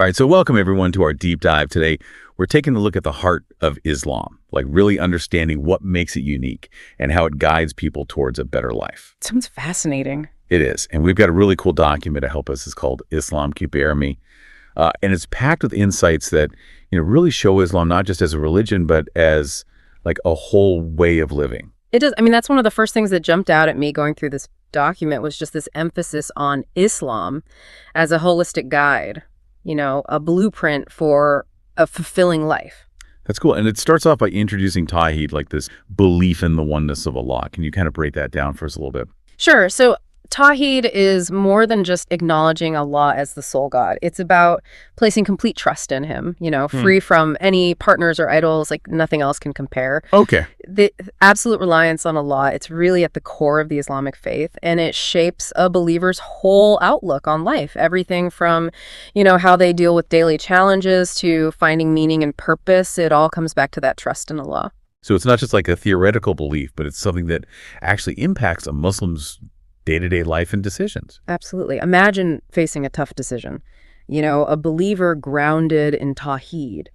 All right, so welcome everyone to our deep dive today. We're taking a look at the heart of Islam, like really understanding what makes it unique and how it guides people towards a better life. Sounds fascinating. It is, and we've got a really cool document to help us. It's called Islam Keeper Me, and it's packed with insights that really show Islam not just as a religion, but as like a whole way of living. It does. I mean, that's one of the first things that jumped out at me going through this document was just this emphasis on Islam as a holistic guide. A blueprint for a fulfilling life. That's cool. And it starts off by introducing Tawheed, like this belief in the oneness of Allah. Can you kind of break that down for us a little bit? Sure. So Tawheed is more than just acknowledging Allah as the sole God. It's about placing complete trust in him, free from any partners or idols, like nothing else can compare. Okay. The absolute reliance on Allah, it's really at the core of the Islamic faith, and it shapes a believer's whole outlook on life. Everything from, how they deal with daily challenges to finding meaning and purpose, it all comes back to that trust in Allah. So it's not just like a theoretical belief, but it's something that actually impacts a Muslim's day-to-day life and decisions. Absolutely. Imagine facing a tough decision. A believer grounded in Tawheed.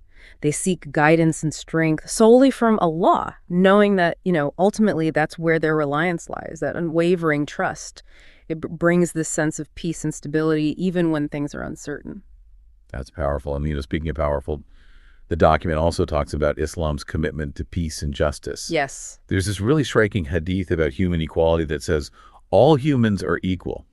They seek guidance and strength solely from Allah, knowing that, ultimately that's where their reliance lies, that unwavering trust. It brings this sense of peace and stability even when things are uncertain. That's powerful. And, speaking of powerful, the document also talks about Islam's commitment to peace and justice. Yes. There's this really striking hadith about human equality that says, all humans are equal.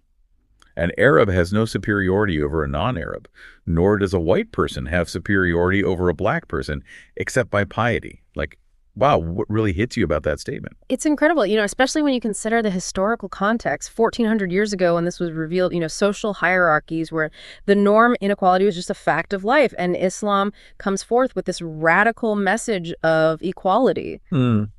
An Arab has no superiority over a non-Arab, nor does a white person have superiority over a black person, except by piety. Like, wow, what really hits you about that statement? It's incredible, especially when you consider the historical context. 1,400 years ago when this was revealed, social hierarchies where the norm inequality was just a fact of life. And Islam comes forth with this radical message of equality.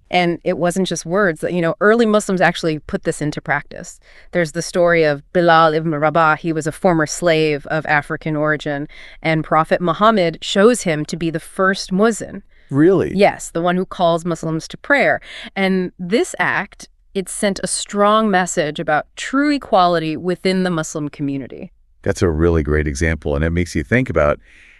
And it wasn't just words. Early Muslims actually put this into practice. There's the story of Bilal ibn Rabah. He was a former slave of African origin, and Prophet Muhammad shows him to be the first muezzin. Really? Yes, the one who calls Muslims to prayer. And this act, it sent a strong message about true equality within the Muslim community. That's a really great example, and it makes you think about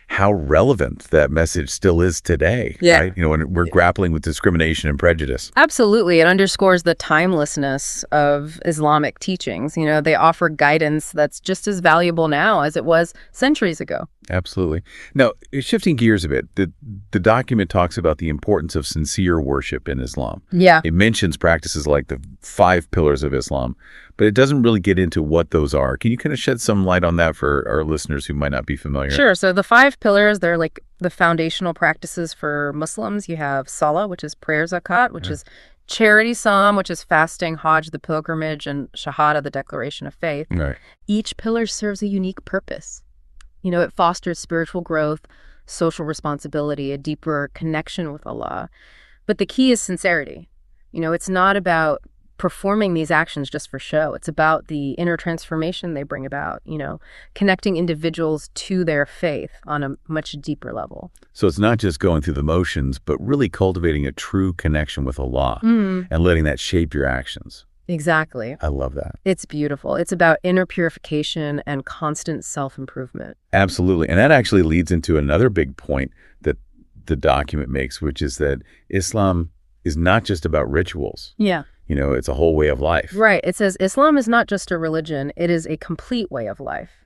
how relevant that message still is today, right? When we're grappling with discrimination and prejudice. Absolutely. It underscores the timelessness of Islamic teachings. They offer guidance that's just as valuable now as it was centuries ago. Absolutely. Now, shifting gears a bit, the document talks about the importance of sincere worship in Islam. Yeah. It mentions practices like the 5 pillars of Islam, but it doesn't really get into what those are. Can you kind of shed some light on that for our listeners who might not be familiar? Sure. So the 5 pillars, they're like the foundational practices for Muslims. You have Salah, which is prayer, zakat, which is charity, Saum, which is fasting, Hajj, the pilgrimage, and Shahada, the declaration of faith. Right. Each pillar serves a unique purpose. It fosters spiritual growth, social responsibility, a deeper connection with Allah. But the key is sincerity. It's not about performing these actions just for show. It's about the inner transformation they bring about, connecting individuals to their faith on a much deeper level. So it's not just going through the motions, but really cultivating a true connection with Allah and letting that shape your actions. Exactly. I love that. It's beautiful. It's about inner purification and constant self-improvement. Absolutely. And that actually leads into another big point that the document makes, which is that Islam is not just about rituals. Yeah. It's a whole way of life. Right. It says Islam is not just a religion, it is a complete way of life.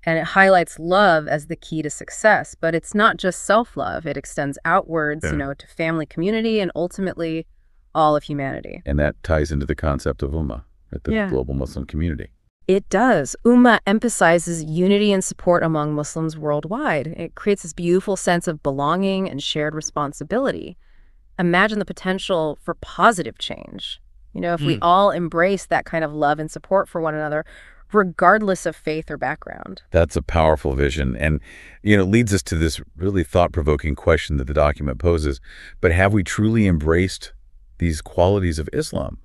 And it highlights love as the key to success. But it's not just self-love. It extends outwards, to family, community, and ultimately all of humanity. And that ties into the concept of Ummah, the global Muslim community. It does. Ummah emphasizes unity and support among Muslims worldwide. It creates this beautiful sense of belonging and shared responsibility. Imagine the potential for positive change. If we all embrace that kind of love and support for one another, regardless of faith or background. That's a powerful vision. And, leads us to this really thought-provoking question that the document poses. But have we truly embraced these qualities of Islam?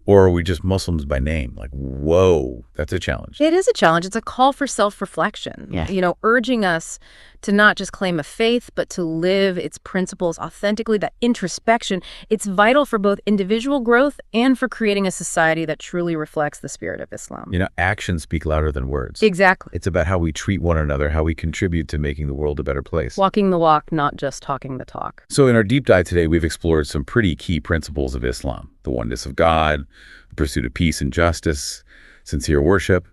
Or are we just Muslims by name? Like, whoa, that's a challenge. It is a challenge. It's a call for self-reflection, Yeah. urging us to not just claim a faith, but to live its principles authentically, that introspection. It's vital for both individual growth and for creating a society that truly reflects the spirit of Islam. Actions speak louder than words. Exactly. It's about how we treat one another, how we contribute to making the world a better place. Walking the walk, not just talking the talk. So in our deep dive today, we've explored some pretty key principles of Islam: the oneness of God, the pursuit of peace and justice, sincere worship,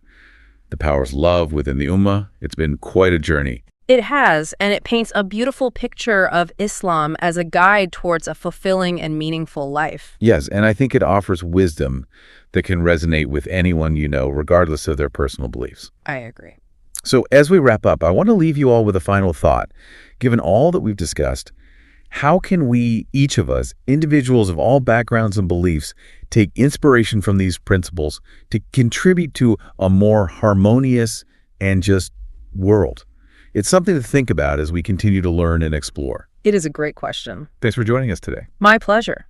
the power's love within the Ummah. It's been quite a journey. It has, and it paints a beautiful picture of Islam as a guide towards a fulfilling and meaningful life. Yes, and I think it offers wisdom that can resonate with anyone you know, regardless of their personal beliefs. I agree. So as we wrap up, I want to leave you all with a final thought. Given all that we've discussed, how can we, each of us, individuals of all backgrounds and beliefs, take inspiration from these principles to contribute to a more harmonious and just world? It's something to think about as we continue to learn and explore. It is a great question. Thanks for joining us today. My pleasure.